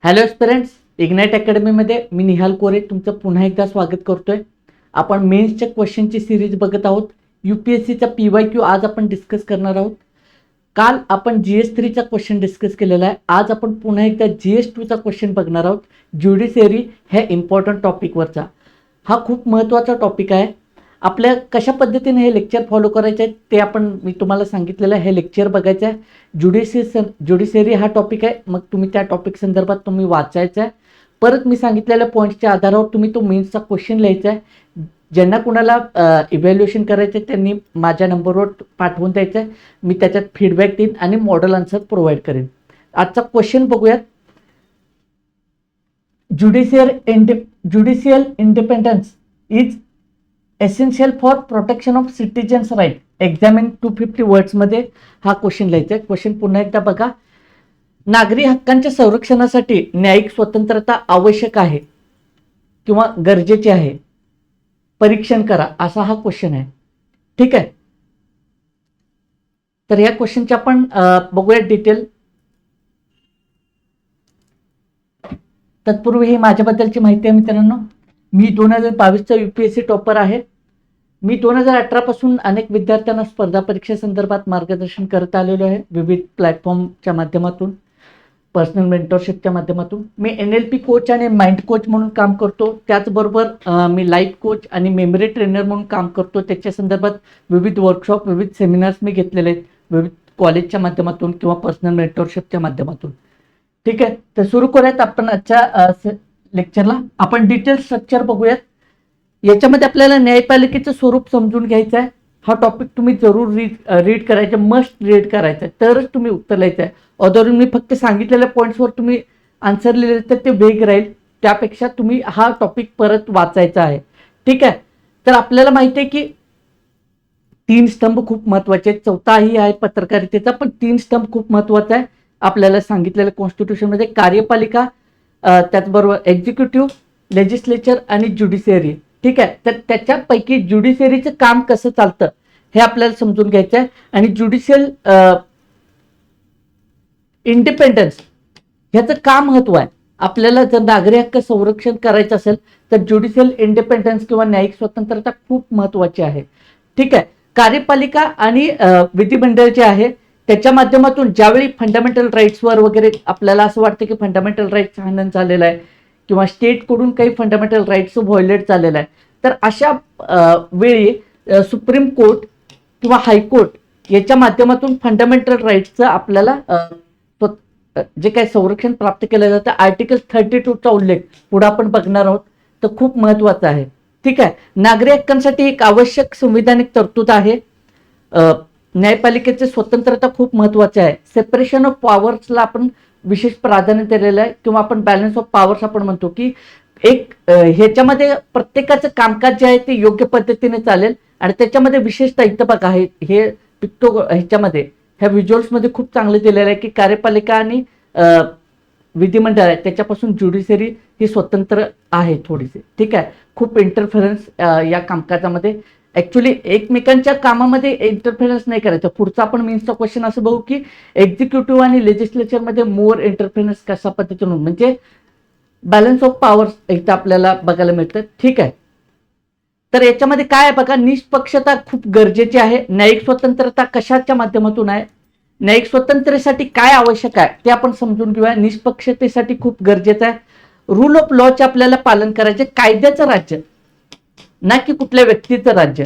Hello एस्पिरंट्स, ignite अकॅडमीमध्ये मी निहाल कोरे तुमचं पुन्हा एकदा स्वागत करतोय. आपण मेन्सच्या क्वेश्चनची सिरीज बघत आहोत. यूपीएससीचा PYQ आज आपण डिस्कस करणार आहोत. काल आपण GS3चा क्वेश्चन डिस्कस केलेला आहे. आज आपण पुन्हा एकदा GS2चा क्वेश्चन बघणार आहोत. ज्युडिशियरी ह्या इम्पॉर्टंट टॉपिकवरचा. हा खूप महत्त्वाचा टॉपिक आहे. आपल्या कशा पद्धतीने हे लेक्चर फॉलो करायचे आहे ते मी तुम्हाला सांगितलेलं आहे. हे लेक्चर बघायचं आहे. ज्युडिशियरी हा टॉपिक आहे. मग तुम्ही त्या टॉपिक संदर्भात तुम्ही वाचायचं आहे. परत मी सांगितलेल्या पॉईंट्सच्या आधारावर तुम्ही तो मेन्सचा क्वेश्चन लिहायचा आहे. ज्यांना कुणाला इव्हॅल्युएशन करायचं आहे त्यांनी माझ्या नंबरवर पाठवून द्यायचं आहे. मी त्याच्यात फीडबॅक देईन आणि मॉडेल आन्सर प्रोव्हाइड करेन. आजचा क्वेश्चन बघूयात. Judicial independence is essential for protection of citizens right. Examine 250 वर्ड्समध्ये हा क्वेश्चन लिहायचा आहे. क्वेश्चन पुन्हा एकदा बघा. नागरी हक्कांच्या संरक्षणासाठी न्यायिक स्वतंत्रता आवश्यक आहे किंवा गरजेची आहे. परीक्षण करा, असा हा क्वेश्चन आहे. ठीक आहे. तर या क्वेश्चनचे आपण बघूया डिटेल. तत्पूर्वी ही माझ्याबद्दलची माहिती आहे मित्रांनो. मी 2022चा UPSC टॉपर आहे. मी 2018 पासून अनेक विद्यार्थ्यांना स्पर्धा परीक्षे संदर्भात मार्गदर्शन करत आलेलो आहे. विविध प्लॅटफॉर्मच्या माध्यमातून, पर्सनल मेंटरशिपच्या माध्यमातून. मी NLP कोच आणि माइंड कोच म्हणून काम करतो. त्याचबरोबर मी लाईफ कोच आणि मेमरी ट्रेनर म्हणून काम करतो. त्याच्या संदर्भात विविध वर्कशॉप, विविध सेमिनार्स मी घेतलेले आहेत, विविध कॉलेजच्या माध्यमातून किंवा पर्सनल मेंटरशिपच्या माध्यमातून. ठीक आहे. तर सुरू करूयात आपण आजच्या लेक्चरला. आपण डिटेल स्ट्रक्चर बघूयात. याच्यामध्ये आपल्याला न्यायपालिकेचं स्वरूप समजून घ्यायचं आहे. हा टॉपिक तुम्ही जरूर रीड करायचं, मस्ट रीड करायचं आहे, तरच तुम्ही उत्तर लिहायचं आहे. अदर मी फक्त सांगितलेल्या पॉईंट्सवर तुम्ही आन्सर लिहिले तर ते वेग राहील. त्यापेक्षा तुम्ही हा टॉपिक परत वाचायचा आहे. ठीक आहे. तर आपल्याला माहिती आहे की 3 स्तंभ खूप महत्वाचे आहेत. चौथाही आहे पत्रकारितेचा, पण 3 स्तंभ खूप महत्वाचा आहे. आपल्याला सांगितलेलं कॉन्स्टिट्यूशनमध्ये कार्यपालिका, त्याचबरोबर एक्झिक्युटिव्ह, लेजिस्लेचर आणि ज्युडिशियरी. ठीक आहे. तर त्याच्यापैकी ज्युडिशियरीचं काम कसं चालतं हे आपल्याला समजून घ्यायचं आहे. आणि ज्युडिशियल इंडिपेंडन्स ह्याचं का महत्व आहे. आपल्याला जर नागरी हक्क संरक्षण करायचं असेल तर ज्युडिशियल इंडिपेंडन्स किंवा न्यायिक स्वतंत्रता खूप महत्वाची आहे. ठीक आहे. कार्यपालिका आणि विधिमंडळ जे आहे त्याच्या माध्यमातून ज्यावेळी फंडामेंटल राईट्सवर वगैरे आपल्याला असं वाटतं की फंडामेंटल राईट्स हनन झालेला आहे किंवा स्टेटकडून काही फंडामेंटल राईट्स व्हायोलेट झालेला आहे, तर अशा वेळी सुप्रीम कोर्ट किंवा हायकोर्ट याच्या माध्यमातून फंडामेंटल राईट्सचं आपल्याला जे काही संरक्षण प्राप्त केलं जातं. आर्टिकल 32चा उल्लेख पुढे आपण बघणार आहोत. तर खूप महत्वाचा आहे. ठीक आहे. नागरी हक्कांसाठी एक आवश्यक संविधानिक तरतूद आहे. न्यायपालिकेची स्वतंत्रता खूप महत्वाची आहे. सेपरेशन ऑफ पॉवर्सला आपण विशेष प्राधान्य दिलेलं आहे किंवा आपण बॅलन्स ऑफ पॉवर्स आपण म्हणतो की एक ह्याच्यामध्ये प्रत्येकाचं कामकाज जे आहे ते योग्य पद्धतीने चालेल. आणि त्याच्यामध्ये विशेषतः इथं बघा हे पिक्टो ह्याच्यामध्ये ह्या व्हिज्युअल्समध्ये खूप चांगलं दिलेलं आहे की कार्यपालिका आणि विधिमंडळ आहे त्याच्यापासून ज्युडिशियरी ही स्वतंत्र आहे थोडीशी. ठीक आहे. खूप इंटरफेरन्स या कामकाजामध्ये ऍक्च्युली एकमेकांच्या कामामध्ये इंटरफेरन्स नाही करायचं. पुढचा आपण मीन्सचा क्वेश्चन असं बघू की एक्झिक्युटिव्ह आणि लेजिस्लेचरमध्ये मोर इंटरफेरन्स कशा पद्धतीने, म्हणजे बॅलन्स ऑफ पॉवर्स इथं आपल्याला बघायला मिळतं. ठीक आहे. तर याच्यामध्ये काय आहे बघा, निष्पक्षता खूप गरजेची आहे. न्यायिक स्वतंत्रता कशाच्या माध्यमातून आहे, न्यायिक स्वतंत्रतेसाठी काय आवश्यक आहे ते आपण समजून घेऊया. निष्पक्षतेसाठी खूप गरजेचं आहे. रूल ऑफ लॉचे आपल्याला पालन करायचे. कायद्याचं राज्य, ना की कुठल्या व्यक्तीचं राज्य.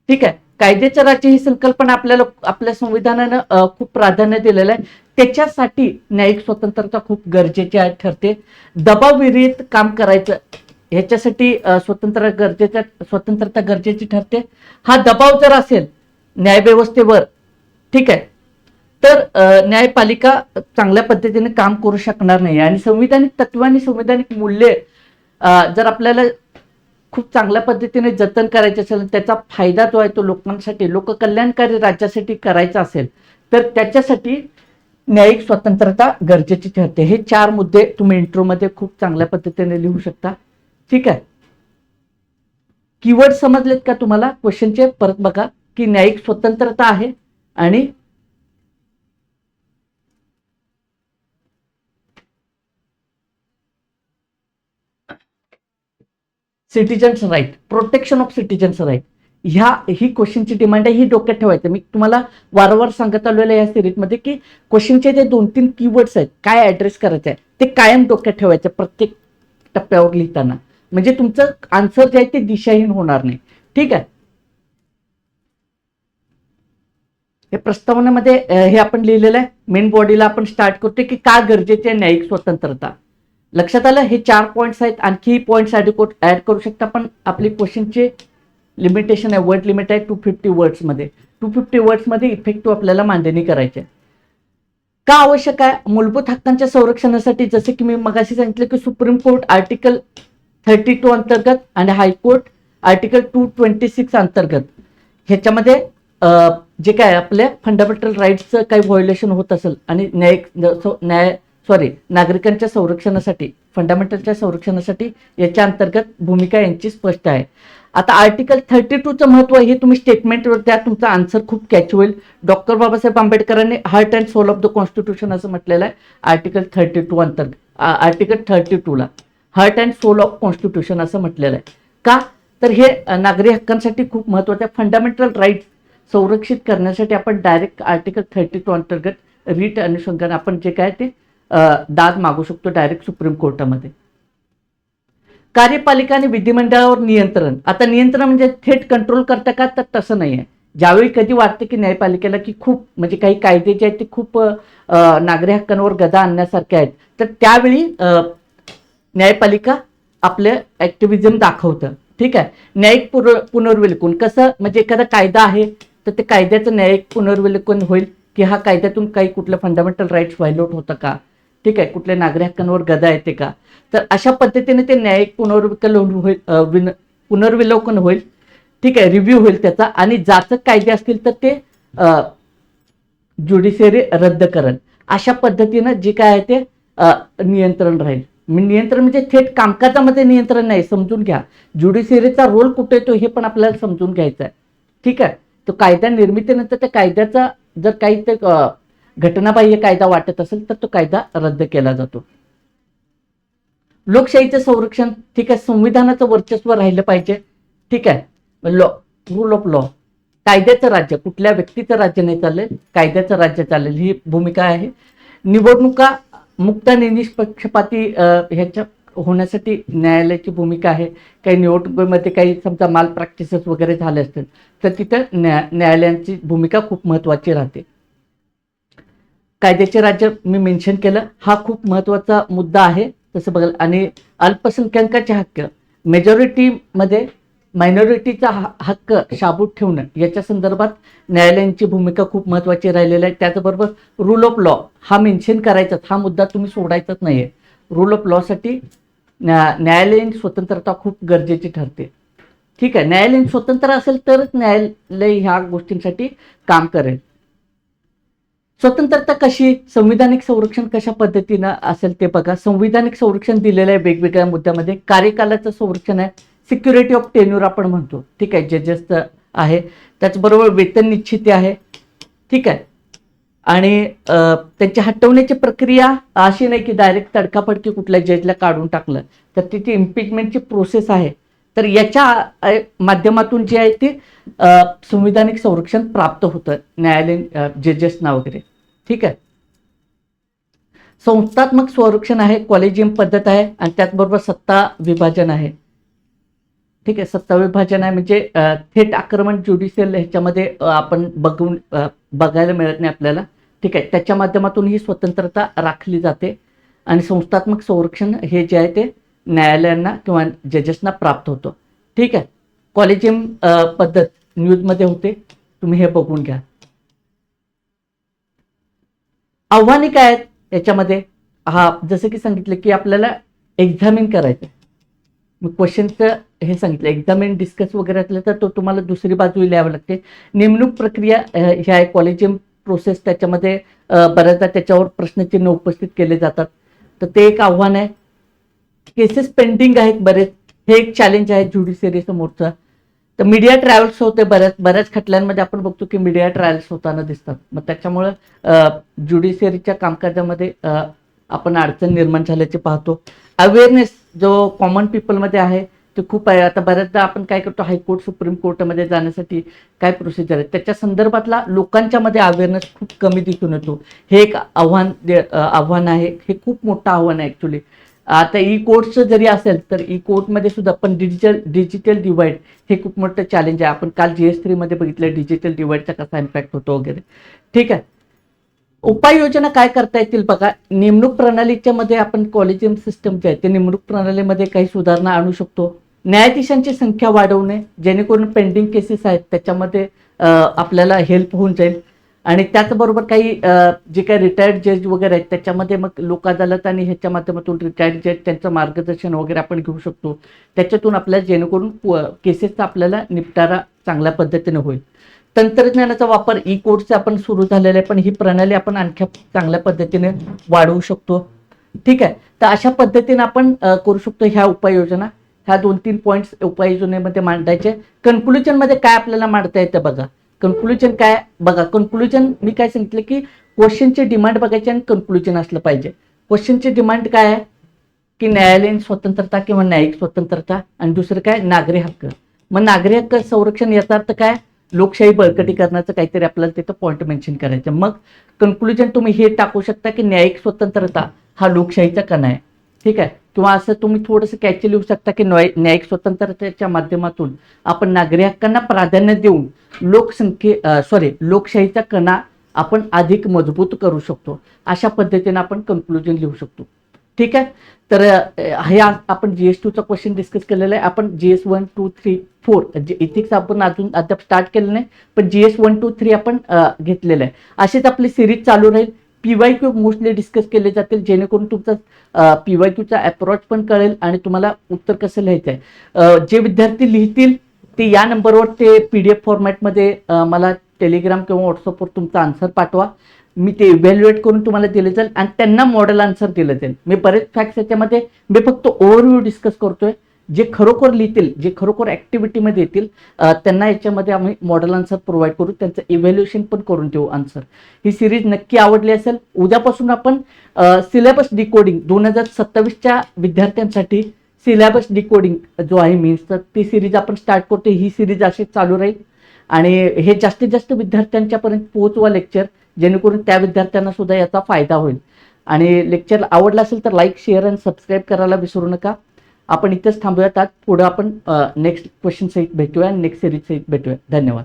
ठीक आहे. कायद्याचं राज्य ही संकल्पना आपल्याला आपल्या संविधानानं खूप प्राधान्य दिलेलं आहे. त्याच्यासाठी न्यायिक स्वतंत्रता खूप गरजेची आहे ठरते. दबावविरहित काम करायचं ह्याच्यासाठी स्वतंत्रता गरजेची ठरते. हा दबाव जर असेल न्यायव्यवस्थेवर, ठीक आहे, तर न्यायपालिका चांगल्या पद्धतीने काम करू शकणार नाही. आणि संविधानिक तत्व आणि संविधानिक मूल्ये जर आपल्याला खूप चांगल्या पद्धतीने जतन करायचे असेल, त्याचा फायदा जो आहे तो लोकांसाठी, लोककल्याणकारी राज्यासाठी करायचा असेल तर त्याच्यासाठी न्यायिक स्वतंत्रता गरजेची ठरते. हे 4 मुद्दे तुम्ही इंट्रोमध्ये खूप चांगल्या पद्धतीने लिहू शकता. ठीक आहे. कीवर्ड समजलेत का तुम्हाला क्वेश्चनचे? परत बघा की न्यायिक स्वतंत्रता आहे आणि citizens right, protection of citizens right, ही क्वेश्चनची डिमांड आहे, ही डोक्यात ठेवायचं. मी तुम्हाला वारंवार सांगत आलेलं आहे या सिरीजमध्ये की क्वेश्चनचे जे 2-3 कीवर्ड्स आहेत, काय ऍड्रेस करायचं आहे ते कायम डोक्यात ठेवायचं प्रत्येक टप्प्यावर लिहिताना, म्हणजे तुमचं आन्सर जे आहे ते दिशाहीन होणार नाही. ठीक आहे. हे प्रस्तावनेमध्ये हे आपण लिहिलेलं आहे. मेन बॉडीला आपण स्टार्ट करतोय की का गरजेची आहे न्यायिक स्वतंत्रता. लक्षात आलं. हे 4 पॉईंट्स आहेत. आणखी पॉईंट्स ऍड करू शकता, पण आपली क्वेश्चनचे लिमिटेशन आहे, वर्ड लिमिट आहे 250 वर्ड्समध्ये. 250 वर्ड्समध्ये इफेक्टिव्ह आपल्याला मांडणी करायची आहे. का आवश्यक आहे? मूलभूत हक्कांच्या संरक्षणासाठी, जसे की मी मगाशी सांगितलं की सुप्रीम कोर्ट आर्टिकल 32 अंतर्गत आणि हायकोर्ट आर्टिकल 226 अंतर्गत ह्याच्यामध्ये जे काय आपल्या फंडामेंटल राईट्सचं काही व्हायोलेशन होत असेल आणि नागरिकांच्या संरक्षणासाठी, फंडामेंटलच्या संरक्षणासाठी याच्या अंतर्गत भूमिका यांची स्पष्ट आहे. आता आर्टिकल 32चं महत्व हे तुम्ही स्टेटमेंटवर द्या, तुमचा आन्सर खूप कॅच होईल. डॉक्टर बाबासाहेब आंबेडकरांनी heart and soul of the constitution असं म्हटलेलं आहे आर्टिकल 32 अंतर्गत. आर्टिकल 32ला heart and soul of constitution असं म्हटलेलं आहे. का तर हे नागरी हक्कांसाठी खूप महत्वाचं आहे. फंडामेंटल राईट्स संरक्षित करण्यासाठी आपण डायरेक्ट आर्टिकल 32 अंतर्गत रीट अनुषंगाने आपण जे काय ते दाद मागू शकतो डायरेक्ट सुप्रीम कोर्टामध्ये. कार्यपालिका आणि विधिमंडळावर नियंत्रण. आता नियंत्रण म्हणजे थेट कंट्रोल करता का, तर तसं नाही आहे. ज्यावेळी कधी वाटते की न्यायपालिकेला की खूप म्हणजे काही कायदे जे आहेत ते खूप नागरी हक्कांवर गदा आणण्यासारखे आहेत, तर त्यावेळी न्यायपालिका आपलं ऍक्टिव्हिजम दाखवतं. ठीक आहे. न्यायिक पुनर्विलोकन कसं, म्हणजे एखादा कायदा आहे तर ते कायद्याचं न्यायिक पुनर्विलोकन होईल की हा कायद्यातून काही कुठलं फंडामेंटल राईट्स व्हायलेट होतं का, ठीक आहे, कुठल्या नागरी हक्कांवर गदा येते का, तर अशा पद्धतीने ते न्यायिक पुनर्विलोकन होईल. ठीक आहे. रिव्ह्यू होईल त्याचा, आणि जाचक कायदे असतील तर ते ज्युडिशियरी रद्द करेल. अशा पद्धतीनं जे काय आहे ते नियंत्रण राहील. नियंत्रण म्हणजे थेट कामकाजामध्ये नियंत्रण नाही, समजून घ्या. ज्युडिशियरीचा रोल कुठे येतो हे पण आपल्याला समजून घ्यायचं आहे. ठीक आहे. तो कायदा निर्मितीनंतर त्या कायद्याचा जर काही ते घटनाबाह्य कायदा वाटत असेल तर तो कायदा रद्द केला जातो. लोकशाहीचं संरक्षण. ठीक आहे. संविधानाचं वर्चस्व राहिलं पाहिजे. ठीक आहे. रूल ऑफ लॉ, कायद्याचं राज्य, कुठल्या व्यक्तीचं राज्य नाही चालेल, कायद्याचं राज्य चालेल, ही भूमिका आहे. निवडणुका मुक्त आणि निष्पक्षपाती ह्याच्या होण्यासाठी न्यायालयाची भूमिका आहे. काही निवडणुकीमध्ये काही समजा माल प्रॅक्टिसेस वगैरे झाले असतील तर तिथं न्यायालयांची भूमिका खूप महत्वाची राहते. कायद्याचे राज्य मी मेन्शन केलं, हा खूप महत्वाचा मुद्दा आहे तसं बघाल. आणि अल्पसंख्याकांचे हक्क, मेजॉरिटीमध्ये मायनॉरिटीचा हक्क शाबूत ठेवणं याच्या संदर्भात न्यायालयांची भूमिका खूप महत्वाची राहिलेली आहे. त्याचबरोबर रूल ऑफ लॉ हा मेन्शन करायचाच, हा मुद्दा तुम्ही सोडायचाच नाहीये. रूल ऑफ लॉसाठी न्यायालयीन स्वतंत्रता खूप गरजेची ठरते. ठीक आहे. न्यायालयीन स्वतंत्र असेल तरच न्यायालय ह्या गोष्टींसाठी काम करेल. स्वतंत्रता कशी, संविधानिक संरक्षण कशा पद्धतीनं असेल ते बघा. संविधानिक संरक्षण दिलेलं आहे वेगवेगळ्या मुद्द्यामध्ये. कार्यकालाचं संरक्षण आहे, सिक्युरिटी ऑफ टेन्यूर आपण म्हणतो. ठीक आहे. जजेसचं आहे. त्याचबरोबर वेतन निश्चिती आहे. ठीक आहे. आणि त्यांची हटवण्याची प्रक्रिया अशी नाही की डायरेक्ट तडकाफडकी कुठल्या जजला काढून टाकलं, तर तिची इम्पिचमेंटची प्रोसेस आहे. तर याच्या माध्यमातून जे आहे ते संविधानिक संरक्षण प्राप्त होतं न्यायालयीन जजेसना वगैरे. ठीक आहे. संस्थात्मक संरक्षण आहे, कॉलेजियम पद्धत आहे, आणि त्याचबरोबर सत्ता विभाजन आहे. ठीक आहे. सत्ता विभाजन आहे म्हणजे थेट आक्रमण ज्युडिशियल ह्याच्यामध्ये आपण बघायला मिळत नाही आपल्याला. ठीक आहे. त्याच्या माध्यमातून ही स्वतंत्रता राखली जाते. आणि संस्थात्मक संरक्षण हे जे आहे ते न्यायालयांना किंवा जजेसना प्राप्त होतं. ठीक आहे. कॉलेजियम पद्धत न्यूजमध्ये होते, तुम्ही हे बघून घ्या. आव्हाने काय आहेत याच्यामध्ये, हा जसं की सांगितलं की आपल्याला एक्झामिन करायचं. मग क्वेश्चनचं हे सांगितलं, एक्झामिन डिस्कस वगैरे असलं तर तो तुम्हाला दुसरी बाजू लिहावी लागते. नेमणूक प्रक्रिया ही आहे, कॉलेजियम प्रोसेस, त्याच्यामध्ये बऱ्याचदा त्याच्यावर प्रश्नचिन्ह उपस्थित केले जातात, तर ते एक आव्हान आहे. केसेस पेंडिंग आहेत बरेच, हे एक चॅलेंज आहे ज्युडिशियरी समोरचा. तर मीडिया ट्रायल्स होते, बऱ्याच खटल्यांमध्ये आपण बघतो की मीडिया ट्रायल्स होताना दिसतात. मग त्याच्यामुळं ज्युडिशियरीच्या कामकाजामध्ये आपण अडचण निर्माण झाल्याचे पाहतो. अवेअरनेस जो कॉमन पीपलमध्ये आहे ते खूप आहे. आता बऱ्याचदा आपण काय करतो, हायकोर्ट सुप्रीम कोर्टामध्ये जाण्यासाठी काय प्रोसिजर आहे त्याच्या संदर्भातला लोकांच्या मध्ये अवेअरनेस खूप कमी दिसून येतो. हे एक आव्हान आहे, हे खूप मोठं आव्हान आहे ऍक्च्युली. आता ई कोर्टचं जरी असेल तर ई कोर्टमध्ये सुद्धा पण डिजिटल डिवाइड हे खूप मोठं चॅलेंज आहे. आपण काल GS3 मध्ये बघितलं डिजिटल डिवाइडचा कसा इम्पॅक्ट होतो वगैरे. ठीक आहे. उपाययोजना काय करता येतील बघा. नेमणूक प्रणालीच्या मध्ये आपण कॉलेजियम सिस्टम जे आहे ते नेमणूक प्रणालीमध्ये काही सुधारणा आणू शकतो. न्यायाधीशांची संख्या वाढवणे, जेणेकरून पेंडिंग केसेस आहेत त्याच्यामध्ये आपल्याला हेल्प होऊन जाईल. आणि त्याचबरोबर काही जे काही रिटायर्ड जज वगैरे आहेत त्याच्यामध्ये मग लोक अदालत आणि ह्याच्या माध्यमातून रिटायर्ड जज त्यांचं मार्गदर्शन वगैरे आपण घेऊ शकतो. त्याच्यातून आपल्याला जेणेकरून केसेसचा आपल्याला निपटारा चांगल्या पद्धतीने होईल. तंत्रज्ञानाचा वापर ई कोर्टचा आपण सुरू झालेला आहे, पण ही प्रणाली आपण आणखी चांगल्या पद्धतीने वाढवू शकतो. ठीक आहे. तर अशा पद्धतीने आपण करू शकतो ह्या उपाययोजना. ह्या 2-3 पॉईंट्स उपाययोजनेमध्ये मांडायचे. कन्क्लुजन मध्ये काय आपल्याला मांडता येतं बघा. कन्क्लुजन काय बघा. कन्क्लुजन मी काय सांगितलं की क्वेश्चनचे डिमांड बघायचे आणि कन्क्लुजन असलं पाहिजे. क्वेश्चनचे डिमांड काय आहे की न्यायालयीन स्वतंत्रता किंवा न्यायिक स्वतंत्रता, आणि दुसरं काय नागरी हक्क. मग नागरी हक्क संरक्षण याचा अर्थ काय, लोकशाही बळकटीकरणाचं काहीतरी आपल्याला तिथं पॉईंट मेन्शन करायचं. मग कन्क्लुजन तुम्ही हे टाकू शकता की न्यायिक स्वतंत्रता हा लोकशाहीचा कणा आहे. ठीक आहे. किंवा असं तुम्ही थोडंसं कॅची लिहू शकता की न्यायिक स्वतंत्रतेच्या माध्यमातून आपण नागरी हक्कांना प्राधान्य देऊन लोकशाहीचा कणा आपण अधिक मजबूत करू शकतो. अशा पद्धतीने आपण कन्क्लुजन लिहू शकतो. ठीक आहे. तर हे आपण GS2चा क्वेश्चन डिस्कस केलेला आहे. आपण GS1, 2, 3, 4 जे इथिक्स आपण अजून अद्याप स्टार्ट केलं नाही, पण GS1, 2, 3 आपण घेतलेलं आहे. अशीच आपली सिरीज चालू राहील. PYQ मोस्टली डिस्कस केले जातील, जेणेकरून तुमचा PYQचा अप्रोच पण कळेल आणि तुम्हाला उत्तर कसं लिहायचं आहे. जे विद्यार्थी लिहितील ते या नंबरवर ते PDF फॉर्मॅटमध्ये मला टेलिग्राम किंवा व्हॉट्सअपवर तुमचा आन्सर पाठवा. मी ते इव्हॅल्युएट करून तुम्हाला दिले जाईल आणि त्यांना मॉडेल आन्सर दिलं जाईल. मी बरेच फॅक्ट्स याच्यामध्ये मी फक्त ओव्हरव्ह्यू डिस्कस करतोय. जे खरोखर लिहितील, जे खरोखर ऍक्टिव्हिटीमध्ये येतील त्यांना याच्यामध्ये आम्ही मॉडेल आन्सर प्रोव्हाइड करू, त्यांचं इव्हॅल्युएशन पण करून देऊ आन्सर. ही सिरीज नक्की आवडली असेल. उद्यापासून आपण सिलेबस डिकोडिंग 2027च्या विद्यार्थ्यांसाठी सिलेबस डिकोडिंग जो आहे मीन्स, तर ती सिरीज आपण स्टार्ट करतो. ही सिरीज अशी चालू राहील आणि हे जास्तीत जास्त विद्यार्थ्यांच्यापर्यंत पोहोचवा लेक्चर, जेणेकरून त्या विद्यार्थ्यांना सुद्धा याचा फायदा होईल. आणि लेक्चर आवडला असेल तर लाईक, शेअर आणि सबस्क्राईब करायला विसरू नका. आपण इथेच थांबूयात. आज पुढे आपण नेक्स्ट क्वेश्चन सहित भेटूया आणि नेक्स्ट सिरीज सहित भेटूया. धन्यवाद.